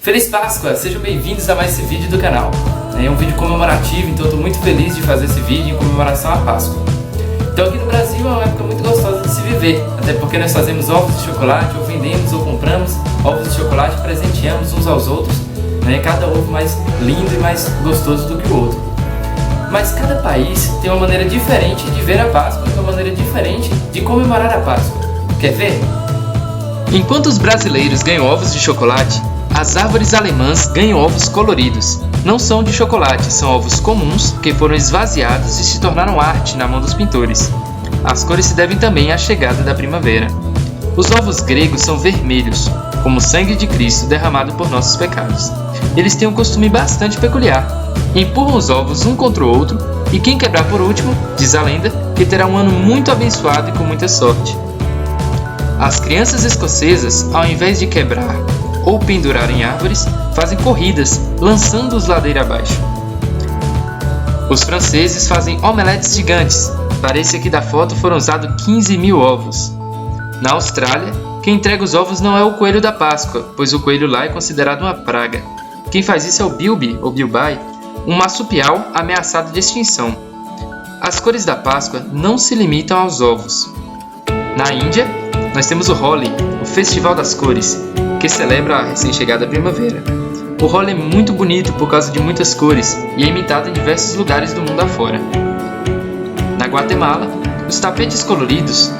Feliz Páscoa! Sejam bem-vindos a mais esse vídeo do canal. É um vídeo comemorativo, então eu estou muito feliz de fazer esse vídeo em comemoração à Páscoa. Então aqui no Brasil é uma época muito gostosa de se viver, até porque nós fazemos ovos de chocolate, ou vendemos ou compramos ovos de chocolate e presenteamos uns aos outros, cada ovo mais lindo e mais gostoso do que o outro. Mas cada país tem uma maneira diferente de ver a Páscoa e uma maneira diferente de comemorar a Páscoa. Quer ver? Enquanto os brasileiros ganham ovos de chocolate, as árvores alemãs ganham ovos coloridos. Não são de chocolate, são ovos comuns que foram esvaziados e se tornaram arte na mão dos pintores. As cores se devem também à chegada da primavera. Os ovos gregos são vermelhos, como o sangue de Cristo derramado por nossos pecados. Eles têm um costume bastante peculiar. Empurram os ovos um contra o outro e quem quebrar por último, diz a lenda, que terá um ano muito abençoado e com muita sorte. As crianças escocesas, ao invés de quebrar ou pendurar em árvores, fazem corridas, lançando-os ladeira abaixo. Os franceses fazem omeletes gigantes. Parece que da foto foram usados 15.000 ovos. Na Austrália, quem entrega os ovos não é o coelho da Páscoa, pois o coelho lá é considerado uma praga. Quem faz isso é o bilby, ou bilbai, um marsupial ameaçado de extinção. As cores da Páscoa não se limitam aos ovos. Na Índia, nós temos o Holi, o Festival das Cores, que celebra a recém-chegada primavera. O Holi é muito bonito por causa de muitas cores e é imitado em diversos lugares do mundo afora. Na Guatemala, os tapetes coloridos,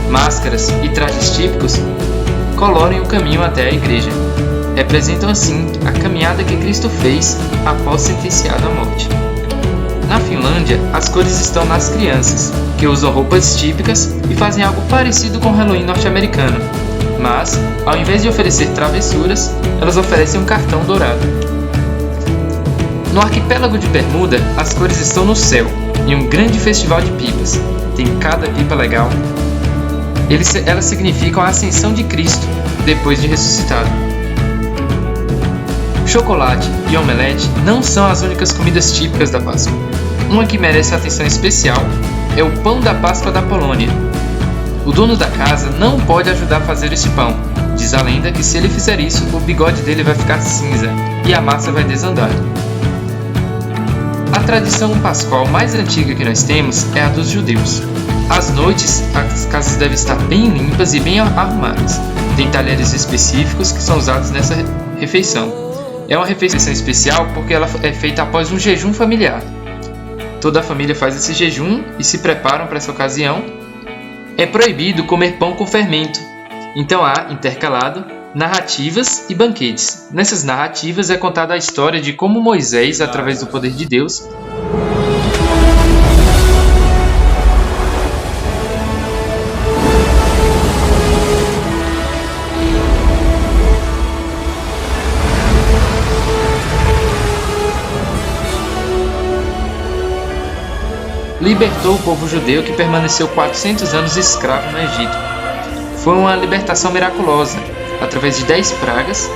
máscaras e trajes típicos coloram o caminho até a igreja. Representam assim a caminhada que Cristo fez após sentenciado à morte. Na Finlândia, as cores estão nas crianças, que usam roupas típicas e fazem algo parecido com o Halloween norte-americano, mas, ao invés de oferecer travessuras, elas oferecem um cartão dourado. No arquipélago de Bermuda, as cores estão no céu, em um grande festival de pipas. Tem cada pipa legal. Elas significam a ascensão de Cristo, depois de ressuscitado. Chocolate e omelete não são as únicas comidas típicas da Páscoa. Uma que merece atenção especial é o pão da Páscoa da Polônia. O dono da casa não pode ajudar a fazer esse pão. Diz a lenda que se ele fizer isso, o bigode dele vai ficar cinza e a massa vai desandar. A tradição pascual mais antiga que nós temos é a dos judeus. Às noites, as casas devem estar bem limpas e bem arrumadas. Tem talheres específicos que são usados nessa refeição. É uma refeição especial porque ela é feita após um jejum familiar. Toda a família faz esse jejum e se preparam para essa ocasião. É proibido comer pão com fermento, então há, intercalado, narrativas e banquetes. Nessas narrativas é contada a história de como Moisés, através do poder de Deus, libertou o povo judeu que permaneceu 400 anos escravo no Egito. Foi uma libertação miraculosa, através de 10 pragas,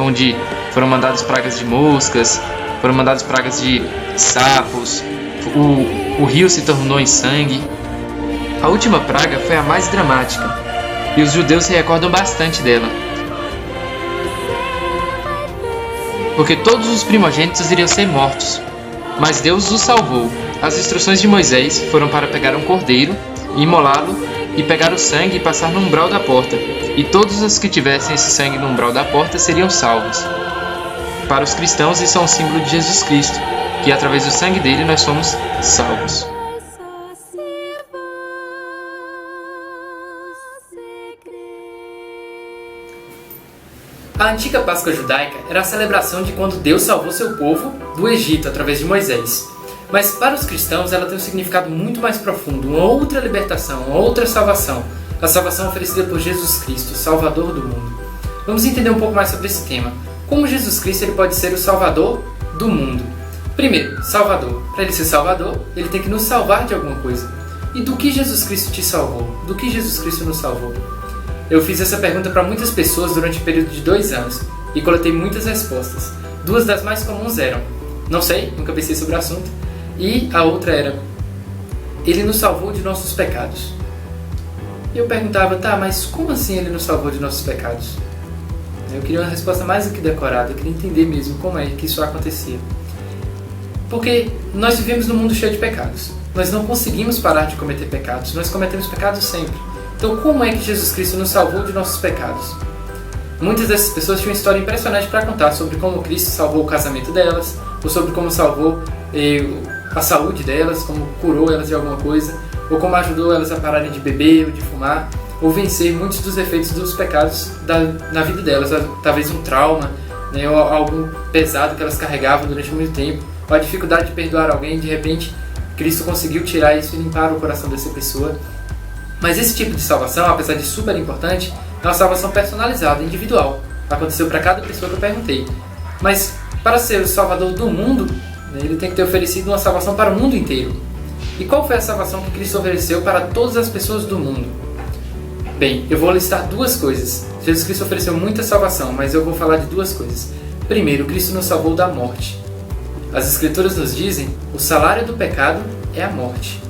onde foram mandadas pragas de moscas, foram mandadas pragas de sapos, o rio se tornou em sangue. A última praga foi a mais dramática, e os judeus se recordam bastante dela, porque todos os primogênitos iriam ser mortos, mas Deus os salvou. As instruções de Moisés foram para pegar um cordeiro, imolá-lo e pegar o sangue e passar no umbral da porta, e todos os que tivessem esse sangue no umbral da porta seriam salvos. Para os cristãos isso é um símbolo de Jesus Cristo, que através do sangue dele nós somos salvos. A antiga Páscoa judaica era a celebração de quando Deus salvou seu povo do Egito através de Moisés. Mas para os cristãos ela tem um significado muito mais profundo, uma outra libertação, uma outra salvação. A salvação oferecida por Jesus Cristo, Salvador do mundo. Vamos entender um pouco mais sobre esse tema. Como Jesus Cristo ele pode ser o Salvador do mundo? Primeiro, Salvador. Para ele ser Salvador, ele tem que nos salvar de alguma coisa. E do que Jesus Cristo te salvou? Do que Jesus Cristo nos salvou? Eu fiz essa pergunta para muitas pessoas durante o período de 2 anos e coletei muitas respostas. 2 das mais comuns eram: não sei, nunca pensei sobre o assunto. E a outra era: Ele nos salvou de nossos pecados. E eu perguntava, tá, mas como assim ele nos salvou de nossos pecados? Eu queria uma resposta mais do que decorada, eu queria entender mesmo como é que isso acontecia. Porque nós vivemos num mundo cheio de pecados. Nós não conseguimos parar de cometer pecados, nós cometemos pecados sempre. Então como é que Jesus Cristo nos salvou de nossos pecados? Muitas dessas pessoas tinham uma história impressionante para contar sobre como Cristo salvou o casamento delas, ou sobre como salvou a saúde delas, como curou elas de alguma coisa, ou como ajudou elas a pararem de beber ou de fumar, ou vencer muitos dos efeitos dos pecados na vida delas, talvez um trauma, né, ou algo pesado que elas carregavam durante muito tempo, ou a dificuldade de perdoar alguém. De repente Cristo conseguiu tirar isso e limpar o coração dessa pessoa. Mas esse tipo de salvação, apesar de super importante, é uma salvação personalizada, individual. Aconteceu para cada pessoa que eu perguntei. Mas para ser o salvador do mundo, né, ele tem que ter oferecido uma salvação para o mundo inteiro. E qual foi a salvação que Cristo ofereceu para todas as pessoas do mundo? Bem, eu vou listar duas coisas. Jesus Cristo ofereceu muita salvação, mas eu vou falar de duas coisas. Primeiro, Cristo nos salvou da morte. As Escrituras nos dizem: o salário do pecado é a morte.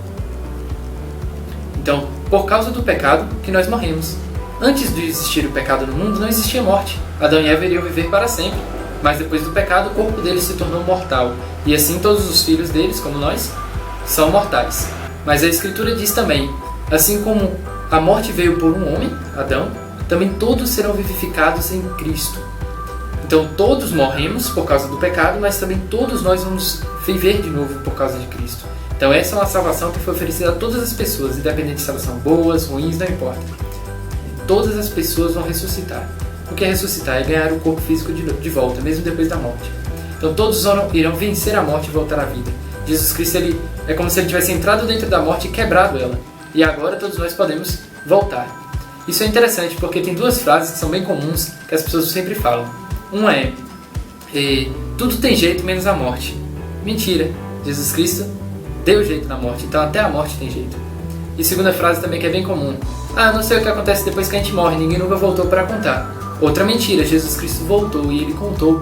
Então, por causa do pecado que nós morremos. Antes de existir o pecado no mundo, não existia morte. Adão e Eva iriam viver para sempre. Mas depois do pecado, o corpo deles se tornou mortal. E assim todos os filhos deles, como nós, são mortais. Mas a Escritura diz também: assim como a morte veio por um homem, Adão, também todos serão vivificados em Cristo. Então todos morremos por causa do pecado, mas também todos nós vamos viver de novo por causa de Cristo. Então essa é uma salvação que foi oferecida a todas as pessoas, independente de se elas são boas, ruins, não importa. Todas as pessoas vão ressuscitar. O que é ressuscitar? É ganhar o corpo físico de volta, mesmo depois da morte. Então todos irão vencer a morte e voltar à vida. Jesus Cristo é como se ele tivesse entrado dentro da morte e quebrado ela. E agora todos nós podemos voltar. Isso é interessante porque tem duas frases que são bem comuns, que as pessoas sempre falam. Uma é: tudo tem jeito menos a morte. Mentira. Jesus Cristo deu jeito na morte, então até a morte tem jeito. E a segunda frase também que é bem comum: não sei o que acontece depois que a gente morre, ninguém nunca voltou para contar. Outra mentira: Jesus Cristo voltou e ele contou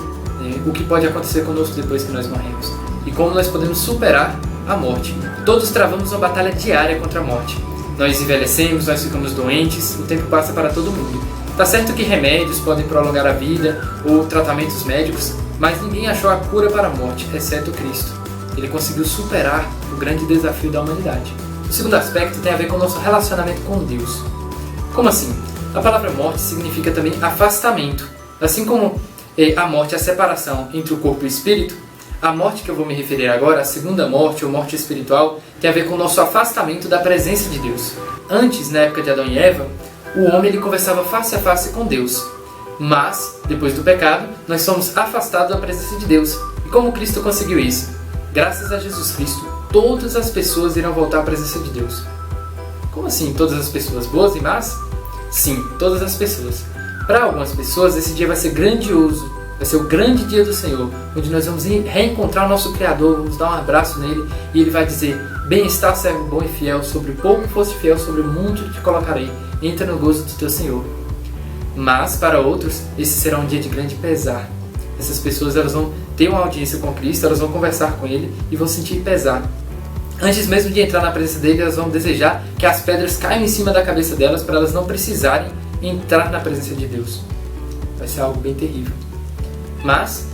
o que pode acontecer conosco depois que nós morremos. E como nós podemos superar a morte. Todos travamos uma batalha diária contra a morte. Nós envelhecemos, nós ficamos doentes, o tempo passa para todo mundo. Tá certo que remédios podem prolongar a vida, ou tratamentos médicos, mas ninguém achou a cura para a morte, exceto Cristo. Ele conseguiu superar o grande desafio da humanidade. O segundo aspecto tem a ver com o nosso relacionamento com Deus. Como assim? A palavra morte significa também afastamento. Assim como a morte é a separação entre o corpo e o espírito, a morte que eu vou me referir agora, a segunda morte ou morte espiritual, tem a ver com o nosso afastamento da presença de Deus. Antes, na época de Adão e Eva, o homem ele conversava face a face com Deus. Mas, depois do pecado, nós somos afastados da presença de Deus. E como Cristo conseguiu isso? Graças a Jesus Cristo, todas as pessoas irão voltar à presença de Deus. Como assim? Todas as pessoas, boas e más? Sim, todas as pessoas. Para algumas pessoas, esse dia vai ser grandioso. Vai ser o grande dia do Senhor, onde nós vamos reencontrar o nosso Criador, vamos dar um abraço nele e ele vai dizer: bem-estar, servo bom e fiel, sobre pouco foste fiel, sobre muito te colocarei, entra no gozo do teu Senhor. Mas para outros, esse será um dia de grande pesar. Essas pessoas elas vão ter uma audiência com Cristo, elas vão conversar com ele e vão sentir pesar. Antes mesmo de entrar na presença dele, elas vão desejar que as pedras caiam em cima da cabeça delas para elas não precisarem entrar na presença de Deus. Vai ser algo bem terrível. Mas,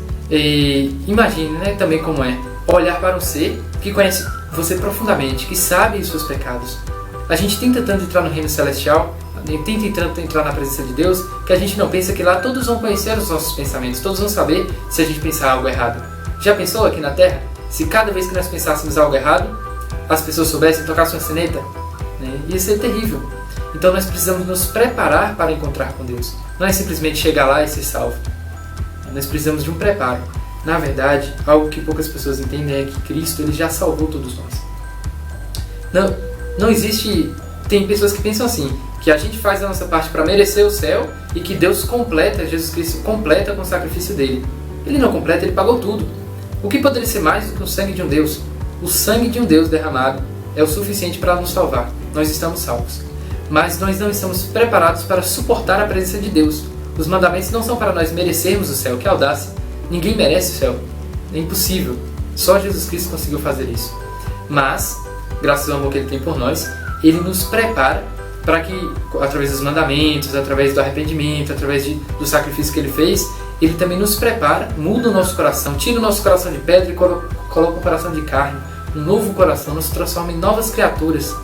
imagine, né, também como é olhar para um ser que conhece você profundamente, que sabe os seus pecados. A gente tenta tanto entrar no reino celestial, tenta tanto entrar na presença de Deus, que a gente não pensa que lá todos vão conhecer os nossos pensamentos, todos vão saber se a gente pensar algo errado. Já pensou aqui na Terra? Se cada vez que nós pensássemos algo errado, as pessoas soubessem tocar sua sineta? Ia ser terrível. Então nós precisamos nos preparar para encontrar com Deus. Não é simplesmente chegar lá e ser salvo. Nós precisamos de um preparo. Na verdade, algo que poucas pessoas entendem é que Cristo ele já salvou todos nós. Não existe... Tem pessoas que pensam assim, que a gente faz a nossa parte para merecer o céu e que Deus completa, Jesus Cristo completa com o sacrifício dele. Ele não completa, ele pagou tudo. O que poderia ser mais do que o sangue de um Deus? O sangue de um Deus derramado é o suficiente para nos salvar. Nós estamos salvos. Mas nós não estamos preparados para suportar a presença de Deus. Os mandamentos não são para nós merecermos o céu, que audácia. Ninguém merece o céu. É impossível. Só Jesus Cristo conseguiu fazer isso. Mas, graças ao amor que ele tem por nós, ele nos prepara para que, através dos mandamentos, através do arrependimento, através do sacrifício que Ele fez, Ele também nos prepara, muda o nosso coração, tira o nosso coração de pedra e coloca um coração de carne, um novo coração, nos transforma em novas criaturas,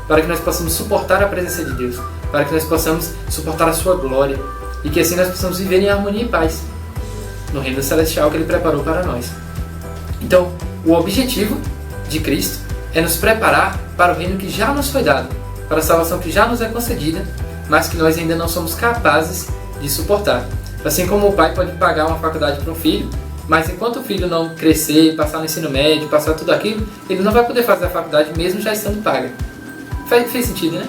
para que nós possamos suportar a presença de Deus, para que nós possamos suportar a Sua glória, e que assim nós possamos viver em harmonia e paz, no reino celestial que Ele preparou para nós. Então, o objetivo de Cristo é nos preparar para o reino que já nos foi dado, para a salvação que já nos é concedida, mas que nós ainda não somos capazes de suportar. Assim como o pai pode pagar uma faculdade para um filho, mas enquanto o filho não crescer, passar no ensino médio, passar tudo aquilo, ele não vai poder fazer a faculdade mesmo já estando paga. Fez sentido, né?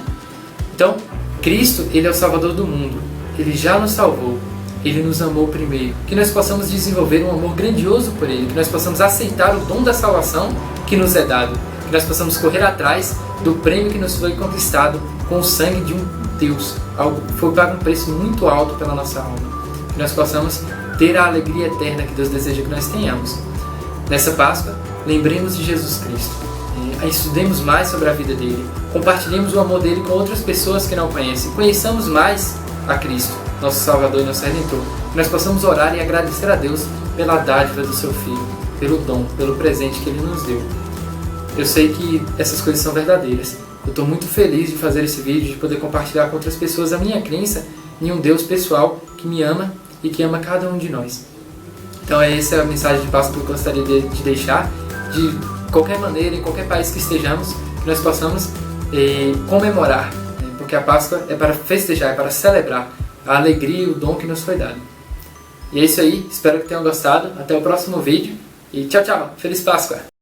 Então, Cristo, Ele é o Salvador do mundo. Ele já nos salvou. Ele nos amou primeiro. Que nós possamos desenvolver um amor grandioso por Ele. Que nós possamos aceitar o dom da salvação que nos é dado. Que nós possamos correr atrás do prêmio que nos foi conquistado com o sangue de um Deus. Foi pago um preço muito alto pela nossa alma. Que nós possamos ter a alegria eterna que Deus deseja que nós tenhamos. Nessa Páscoa, lembremos de Jesus Cristo. Estudemos mais sobre a vida dele. Compartilhemos o amor dele com outras pessoas que não conhecem. Conheçamos mais a Cristo, nosso Salvador e nosso Redentor. Que nós possamos orar e agradecer a Deus pela dádiva do seu Filho, pelo dom, pelo presente que Ele nos deu. Eu sei que essas coisas são verdadeiras. Eu estou muito feliz de fazer esse vídeo, de poder compartilhar com outras pessoas a minha crença em um Deus pessoal que me ama e que ama cada um de nós. Então essa é a mensagem de Páscoa que eu gostaria de deixar. De qualquer maneira, em qualquer país que estejamos, que nós possamos comemorar, porque a Páscoa é para festejar, é para celebrar a alegria e o dom que nos foi dado. E é isso aí, espero que tenham gostado. Até o próximo vídeo e tchau, tchau! Feliz Páscoa!